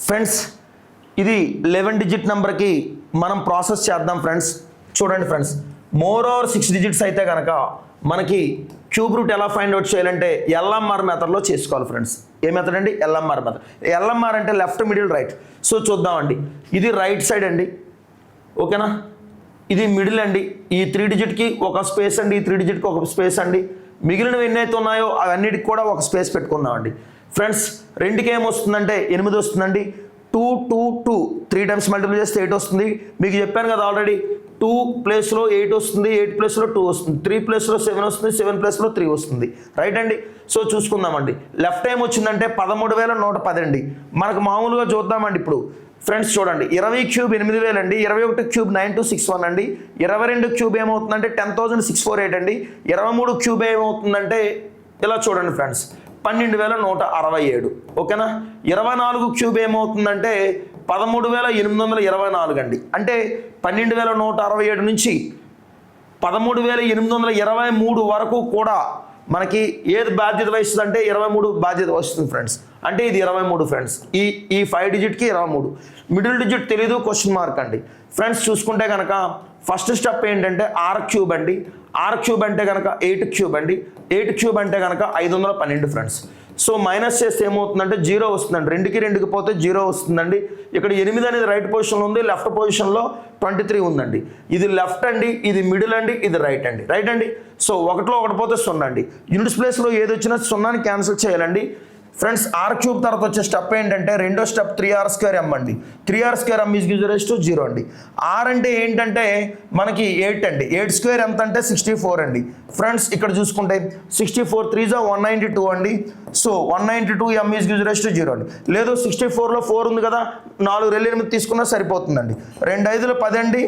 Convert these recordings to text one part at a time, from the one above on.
Friends ఇది 11 digit నెంబర్కి మనం ప్రాసెస్ చేద్దాం ఫ్రెండ్స్. చూడండి ఫ్రెండ్స్, మోర్ ఓవర్ 6 డిజిట్స్ అయితే కనుక మనకి క్యూబ్ రూట్ ఎలా ఫైండ్ అవుట్ చేయాలంటే ఎల్ఎంఆర్ మెథడ్లో చేసుకోవాలి ఫ్రెండ్స్. ఏ మెథడ్ అండి? LMR method. ఎల్ఎంఆర్ అంటే లెఫ్ట్ మిడిల్ రైట్. సో చూద్దామండి, ఇది రైట్ సైడ్ అండి, ఓకేనా. ఇది మిడిల్ అండి. ఈ 3 డిజిట్కి ఒక స్పేస్ అండి, ఈ 3 డిజిట్కి ఒక స్పేస్ అండి. మిగిలినవి ఎన్నైతే ఉన్నాయో అవన్నిటికి కూడా ఒక స్పేస్ పెట్టుకుందామండి ఫ్రెండ్స్. రెండుకి ఏమొస్తుందంటే 8 వస్తుందండి. 2 2 2 3 టైమ్స్ మల్టిప్లై చేస్తే 8 వస్తుంది. మీకు చెప్పాను కదా ఆల్రెడీ, 2 ప్లేస్లో 8 వస్తుంది, 8 ప్లేస్లో 2 వస్తుంది, 3 ప్లేస్లో 7 వస్తుంది, 7 ప్లేస్లో 3 వస్తుంది. రైట్ అండి. సో చూసుకుందామండి, లెఫ్ట్ టైం వచ్చిందంటే 13,110 అండి. మనకు మామూలుగా చూద్దామండి ఇప్పుడు ఫ్రెండ్స్. చూడండి, 20 క్యూబ్ 8,000 అండి, 21 క్యూబ్ 9261 అండి, 22 క్యూబ్ ఏమవుతుందంటే 10,648 అండి, 23 క్యూబ్ ఏమవుతుందంటే ఇలా చూడండి ఫ్రెండ్స్ 12,167. ఓకేనా. 24 క్యూబ్ ఏమవుతుందంటే 13,824 అండి. అంటే 12,167 నుంచి 13,823 వరకు కూడా మనకి ఏది బాధ్యత వహిస్తుంది అంటే 23 బాధ్యత వస్తుంది ఫ్రెండ్స్. అంటే ఇది 23 ఫ్రెండ్స్. ఈ 5 డిజిట్కి 23. మిడిల్ డిజిట్ తెలీదు, క్వశ్చన్ మార్క్ అండి ఫ్రెండ్స్. చూసుకుంటే కనుక ఫస్ట్ స్టెప్ ఏంటంటే ఆర్ క్యూబ్ అండి. ఆర్ క్యూబ్ అంటే కనుక 8 క్యూబ్ అండి. 8 క్యూబ్ అంటే కనుక 512 ఫ్రెండ్స్. సో మైనస్ చేస్తే ఏమవుతుందంటే 0 వస్తుందండి. 2కి పోతే 0 వస్తుందండి. ఇక్కడ 8 అనేది రైట్ పొజిషన్లో ఉంది, లెఫ్ట్ పొజిషన్లో 23 ఉందండి. ఇది లెఫ్ట్ అండి, ఇది మిడిల్ అండి, ఇది రైట్ అండి. రైట్ అండి. సో 1లో 1 పోతే 0 అండి. యూనిట్స్ ప్లేస్లో ఏది వచ్చినా 0ని క్యాన్సిల్ చేయాలండి ఫ్రెండ్స్. ఆర్ క్యూబ్ తర్వాత వచ్చే స్టెప్ ఏంటంటే రెండో స్టెప్ 3r² అండి. 3r² ఈజ్ గివ్స్ టు 0 అండి. ఆర్ అంటే ఏంటంటే మనకి 8 అండి. 8² ఎంత అంటే 64 అండి ఫ్రెండ్స్. ఇక్కడ చూసుకుంటే 64 3 192 అండి. సో 192 ఈజ్ గివ్స్ టు 0 అండి. లేదు 64లో 4 ఉంది కదా, 4 రెళ్ళు 8 తీసుకున్నా సరిపోతుందండి. 2 5లు 10 అండి,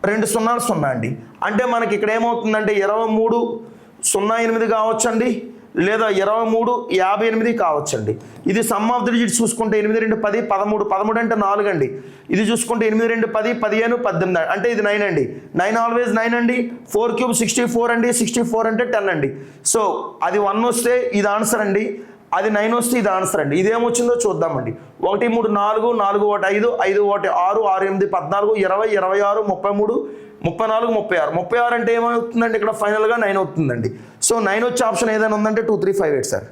2 0లు 0 అండి. అంటే మనకి ఇక్కడ ఏమవుతుందంటే 2308 కావచ్చండి, లేదా 2358 కావచ్చండి. ఇది సమ్ ఆఫ్ ది డిజిట్స్ చూసుకుంటే 8 2 10 13, 13 అంటే 4 అండి. ఇది చూసుకుంటే 8 2 10 15 18 అంటే ఇది 9 అండి. 9 ఆల్వేస్ 9 అండి. 4 క్యూబ్ 64 అండి, 64 అంటే 10 అండి. సో అది 1 వస్తే ఇది ఆన్సర్ అండి, అది 9 వస్తే ఇది ఆన్సర్ అండి. ఇదేమొచ్చిందో చూద్దామండి. 1 3 4 4 1 5 5 1 6 6 8 14 20 26 33 34 36. 36 అంటే ఏమవుతుందండి ఇక్కడ ఫైనల్గా 9 అవుతుందండి. సో 9 వచ్చే ఆప్షన్ ఏదైనా ఉందంటే 2 3 5 8 సార్.